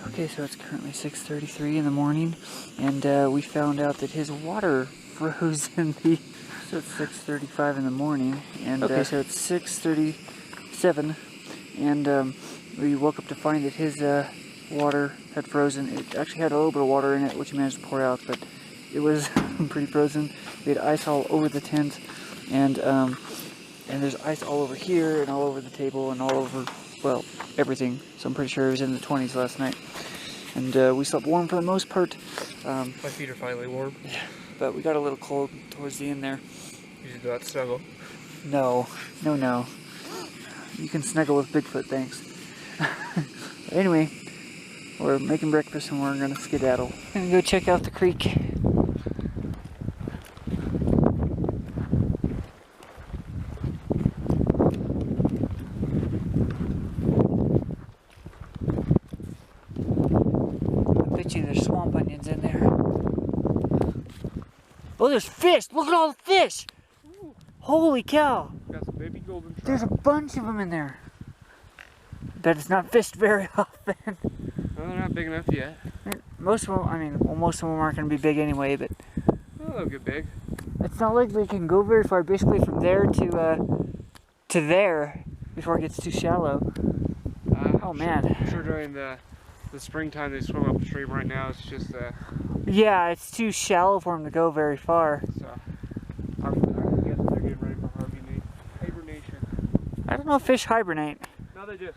Okay, so it's currently 6:33 in the morning, and we found out that his water froze in the... So it's 6:35 in the morning, and okay, so it's 6:37, and we woke up to find that his water had frozen. It actually had a little bit of water in it, which he managed to pour out, but it was pretty frozen. We had ice all over the tent, and there's ice all over here, and all over the table, and all over, well, everything. So I'm pretty sure it was in the 20s last night. And we slept warm for the most part. My feet are finally warm. Yeah, but we got a little cold towards the end there. You did not snuggle. No. You can snuggle with Bigfoot, thanks. Anyway, we're making breakfast and we're gonna skedaddle. We're gonna go check out the creek. There's swamp onions in there. Oh, there's fish! Look at all the fish! Ooh. Holy cow! Got some baby golden trout. There's a bunch of them in there. Bet it's not fished very often. Well, they're not big enough yet. Most of them, I mean, well, most of them aren't going to be big anyway, but... Oh, they'll get big. It's not like we can go very far, basically from there to there, before it gets too shallow. Oh, man. I'm sure during the springtime they swim up the stream. Right now it's just yeah, it's too shallow for them to go very far. So I guess they're getting ready for hibernation. I don't know if fish hibernate. No, they do.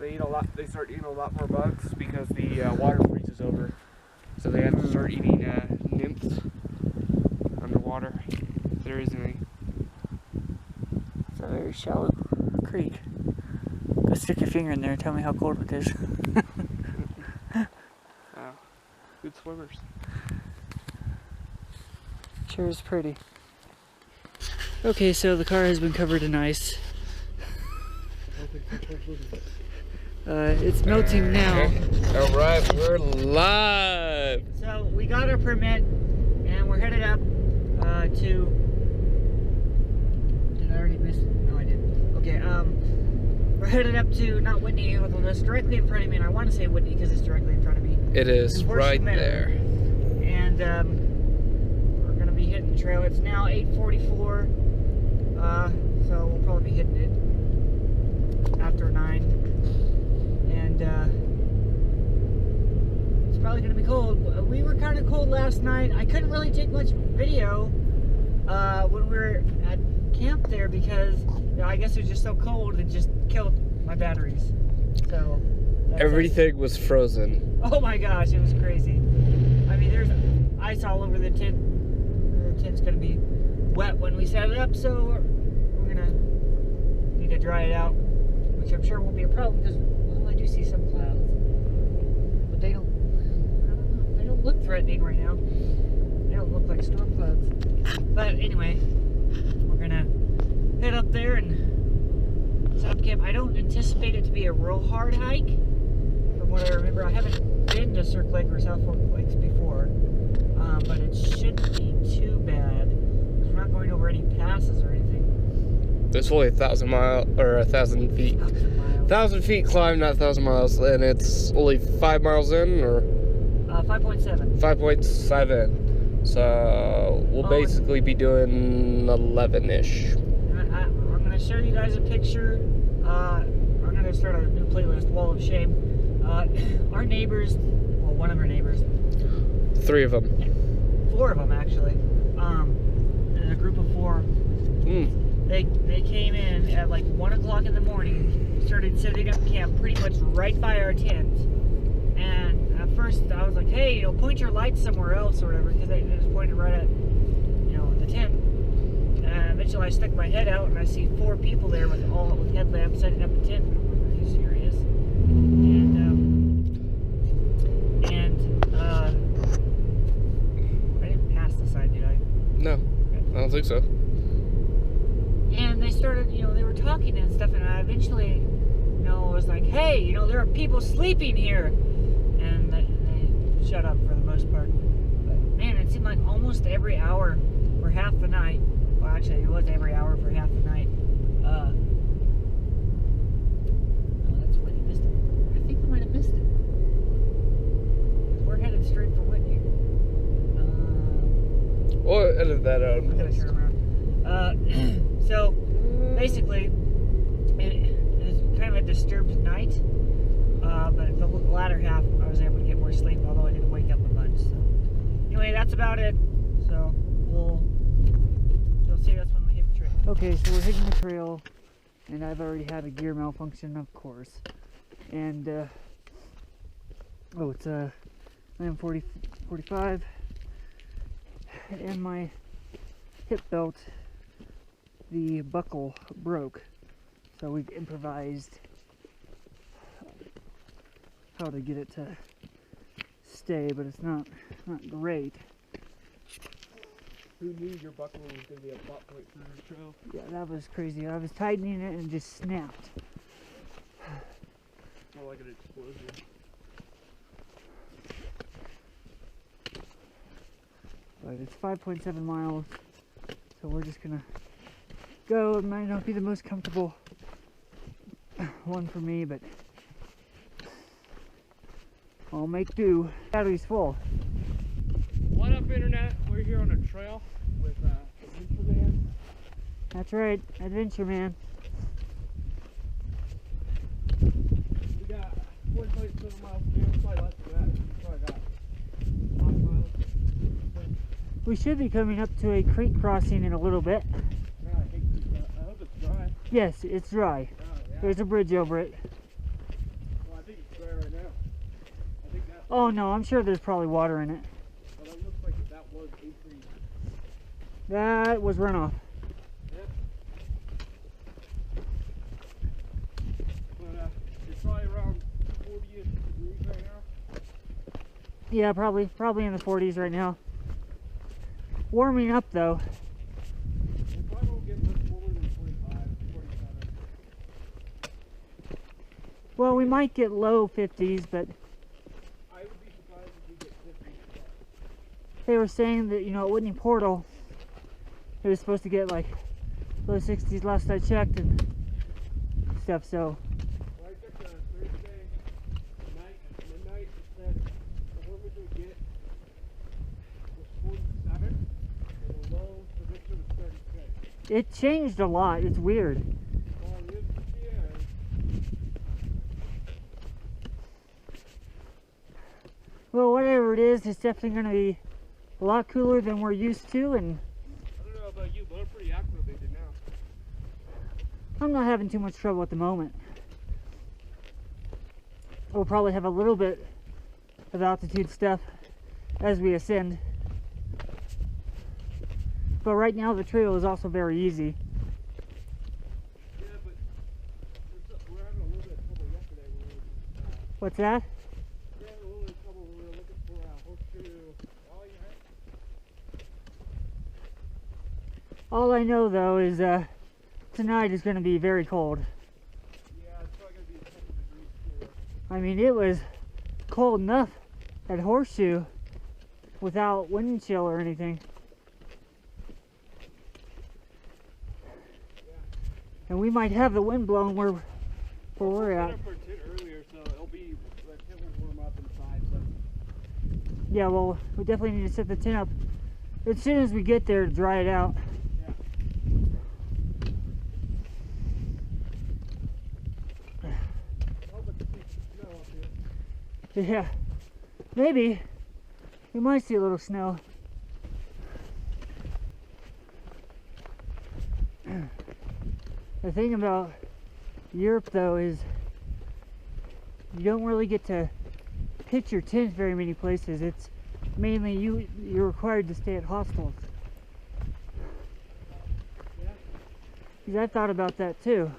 They eat a lot. They start eating a lot more bugs because the water freezes over. So they have to start eating nymphs underwater. If there is any. It's a very shallow creek. Go stick your finger in there and tell me how cold it is. Wow. Good swimmers. Sure is pretty. Okay, so the car has been covered in ice. It's melting now. Alright, we're live! So we got our permit and we're headed up to... Did I already miss it? No, I didn't. Okay, we're headed up to, not Whitney, although that's directly in front of me, and I want to say Whitney because it's directly in front of me. It is, right there. And we're going to be hitting the trail. It's now 8:44, so we'll probably be hitting it after 9. And it's probably going to be cold. We were kind of cold last night. I couldn't really take much video when we were at camp there because I guess it was just so cold it just killed my batteries. So everything was frozen. Oh my gosh, it was crazy. I mean, there's ice all over the tent. The tent's gonna be wet when we set it up, so we're gonna need to dry it out, which I'm sure won't be a problem because, well, I do see some clouds, but they don't. I don't know. They don't look threatening right now. They don't look like storm clouds. But anyway, we're gonna head up there and set up camp. I don't anticipate it to be a real hard hike. From what I remember, I haven't been to Cirque Lake or South Fork Lakes before, but it shouldn't be too bad because we're not going over any passes or anything. There's only 1,000 miles or 1,000 feet. 1,000 feet climb, not 1,000 miles, and it's only 5 miles in, or 5.7. 5.7. So we'll basically be doing 11-ish. I'm going to show you guys a picture. I'm going to start a new playlist, Wall of Shame. Our neighbors, well, one of our neighbors. 3 of them. 4 of them, actually. In a group of 4. They came in at like 1 o'clock in the morning, started setting up camp pretty much right by our tent. And at first I was like, hey, point your lights somewhere else or whatever, because they just pointed right at, the tent. And eventually I stuck my head out and I see 4 people there with headlamps setting up a tent. I'm like, are you serious? I didn't pass the sign, did I? No, okay. I don't think so. And they started, they were talking and stuff, and I eventually, was like, hey, there are people sleeping here. And they shut up for the most part. But man, it seemed like almost every hour for half the night, well, actually, it was every hour for half the night, that out. We gotta turn around. So basically, it was kind of a disturbed night, but the latter half I was able to get more sleep, although I didn't wake up a bunch. So anyway, that's about it. So you'll see us when we hit the trail. Okay, so we're hitting the trail, and I've already had a gear malfunction, of course. And it's a Lam 45, and my hip belt, the buckle broke. So we've improvised how to get it to stay, but it's not great. Who knew your buckle was going to be a plot point for the trail? Yeah, that was crazy. I was tightening it and it just snapped. More like an explosion. But it's 5.7 miles, so we're just gonna go. It might not be the most comfortable one for me, but I'll make do. Battery's full. What up, Internet? We're here on a trail with Adventure Man. That's right, Adventure Man. We got 4.7 miles to do, probably less than that. We probably got 5 miles. We should be coming up to a creek crossing in a little bit. Yeah, I hope it's dry. Yes, it's dry. Oh, yeah. There's a bridge over it. Well, I think it's dry right now. I think that. Oh no, I'm sure there's probably water in it. Well, that looks like that was a creek. That was runoff. Yep. But it's probably around 40-ish degrees right now. Yeah, probably in the 40s right now. Warming up though. It probably won't get much warmer than 45, 47. Well, we might get low 50s, but I would be surprised if we get 50. they were saying that, at Whitney Portal, it was supposed to get like low 60s last I checked and stuff, so. Well, I checked Thursday night at midnight. It said the warmest it would get was 47, and the low prediction was 36. It changed a lot. It's weird. Well, it is the air. Well, whatever it is, it's definitely going to be a lot cooler than we're used to, and I don't know about you, but I'm pretty acclimated now. I'm not having too much trouble at the moment. We'll probably have a little bit of altitude stuff as we ascend. But right now the trail is also very easy. Yeah, but we're having a little bit of trouble yesterday when we were What's that? we're having a little bit of trouble when we were looking for horseshoe. Oh, yeah. All I know though is tonight is going to be very cold. Yeah, it's probably going to be a couple degrees cooler. I mean, it was cold enough at Horseshoe without wind chill or anything. And we might have the wind blowing where we're I at. set up our tent earlier, so it'll be, the tent will warm up inside, so. Yeah, well, we definitely need to set the tent up as soon as we get there to dry it out. Yeah. Oh, but see snow up here. Yeah, maybe we might see a little snow. The thing about Europe though is you don't really get to pitch your tent very many places. It's mainly you're required to stay at hostels. Yeah. Because I thought about that too.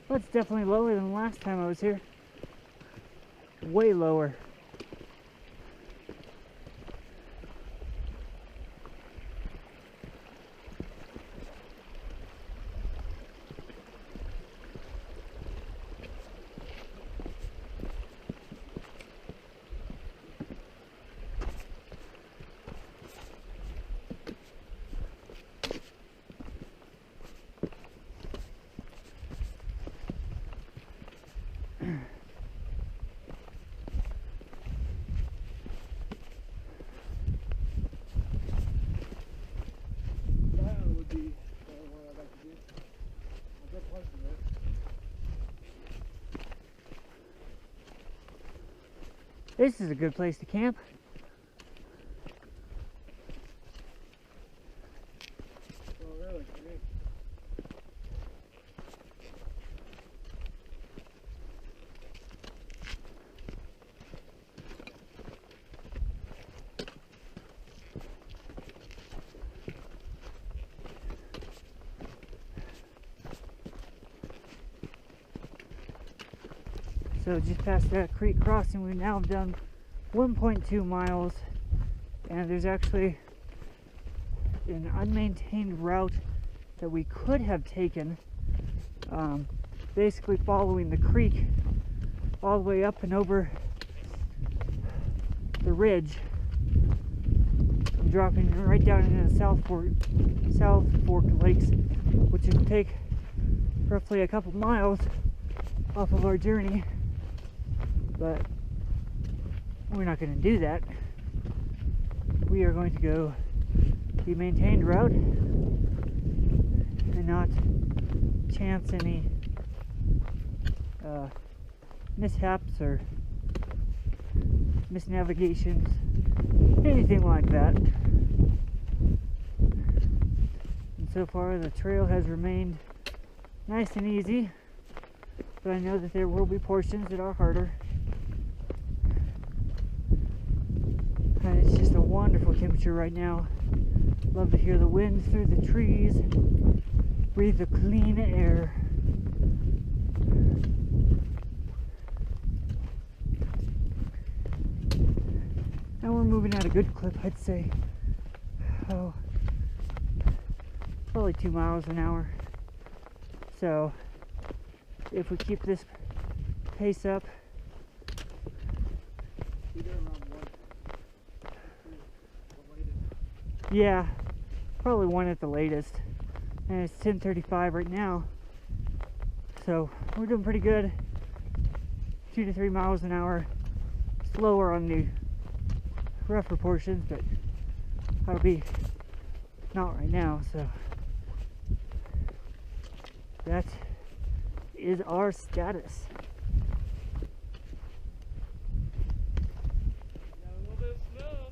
Well, it's definitely lower than the last time I was here. Way lower. This is a good place to camp. Oh, really? Great. So just past that creek crossing, we now have done 1.2 miles, and there's actually an unmaintained route that we could have taken, basically following the creek all the way up and over the ridge and dropping right down into the South Fork Lakes, which would take roughly a couple miles off of our journey. But we're not going to do that. We are going to go the maintained route and not chance any mishaps or misnavigations, anything like that. And so far the trail has remained nice and easy, but I know that there will be portions that are harder. And it's just a wonderful temperature right now. Love to hear the wind through the trees, breathe the clean air. And we're moving at a good clip, I'd say. Oh, probably 2 miles an hour. So if we keep this pace up, yeah, probably 1 at the latest. And it's 10:35 right now, so we're doing pretty good. 2 to 3 miles an hour, slower on the rougher portions, but that'll be not right now. So that is our status. Got a little bit of snow.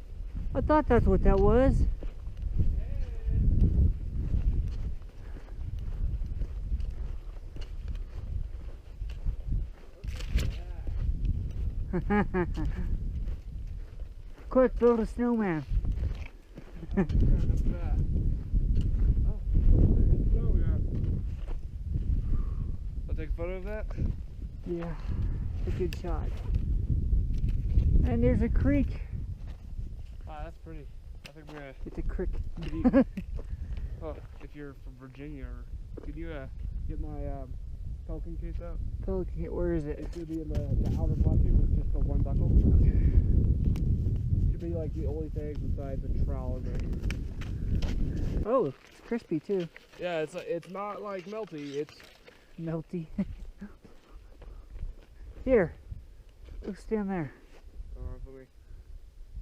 I thought that's what that was. Quick, build a snowman. Oh, there's snow, yeah. I'll take a photo of that. Yeah, it's a good shot. And there's a creek. Wow, that's pretty. I think we're gonna. It's a creek. Oh, if you're from Virginia, or could you get my Pelican case out? Pelican, where is it? It should be in the outer pocket with just the one buckle. Should be like the only thing besides the trowel. Oh, it's crispy too. Yeah, it's not like melty. It's Melty. Here, go stand there. let me.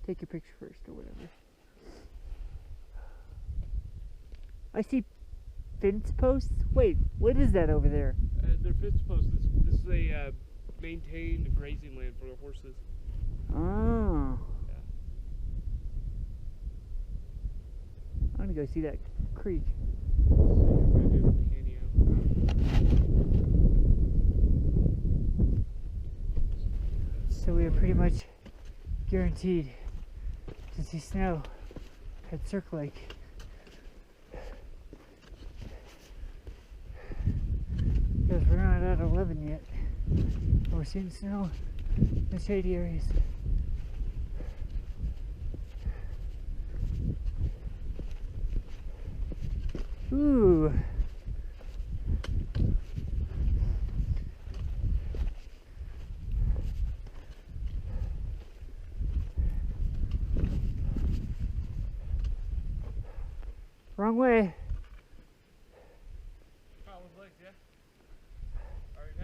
Take your picture first or whatever. I see fence posts. Wait, what is that over there? They're fence posts. This is a maintained grazing land for the horses. Oh. Yeah. I'm gonna go see that creek. So I'm gonna do Canyon. So we are pretty much guaranteed to see snow at Circle Lake. Because we're not at 11 yet. We're seeing snow in the shady areas. Ooh. Wrong way. Collins Lakes, yeah? Alright,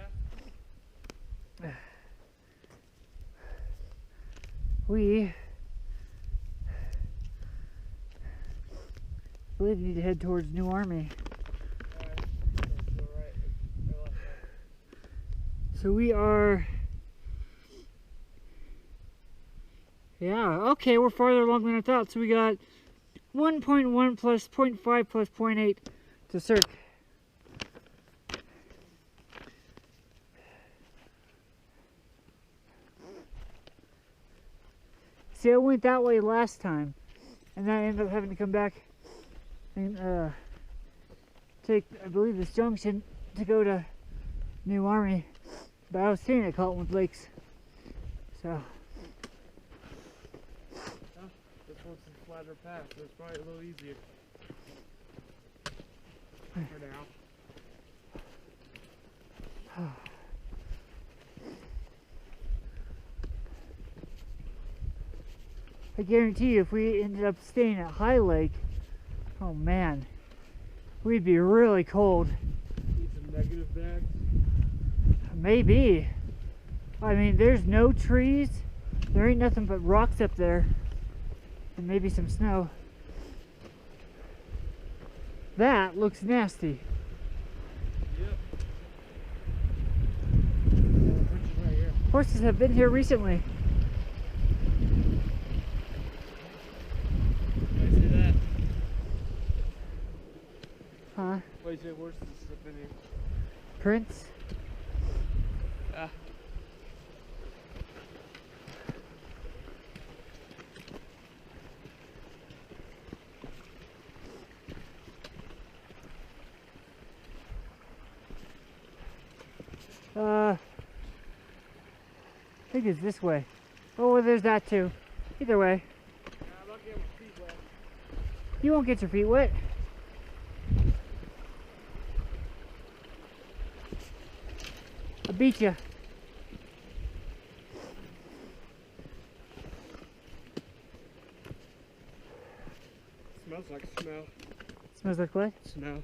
yeah? We believe we need to head towards New Army. Alright, so right, or left, right. So we are Yeah, okay, we're farther along than I thought. So we got 1.1 plus 0.5 plus 0.8 to Cirque. See, I went that way last time, and then I ended up having to come back and take, I believe, this junction to go to New Army. But I was staying at Cottonwood Lakes, so. This one's some flatter path, so it's probably a little easier. For now. I guarantee you, if we ended up staying at High Lake, oh man, we'd be really cold. Need some negative bags. Maybe. I mean, there's no trees. There ain't nothing but rocks up there. And maybe some snow. That looks nasty. Yep. The bridge is right here. Horses have been here recently. Why you say that? Huh? Why you say horses have been here? Prince? Ah. I think it's this way. Oh, well, there's that too. Either way. I'm not getting my feet wet. You won't get your feet wet. I beat you. Smells like snow. Smells like what? Snow.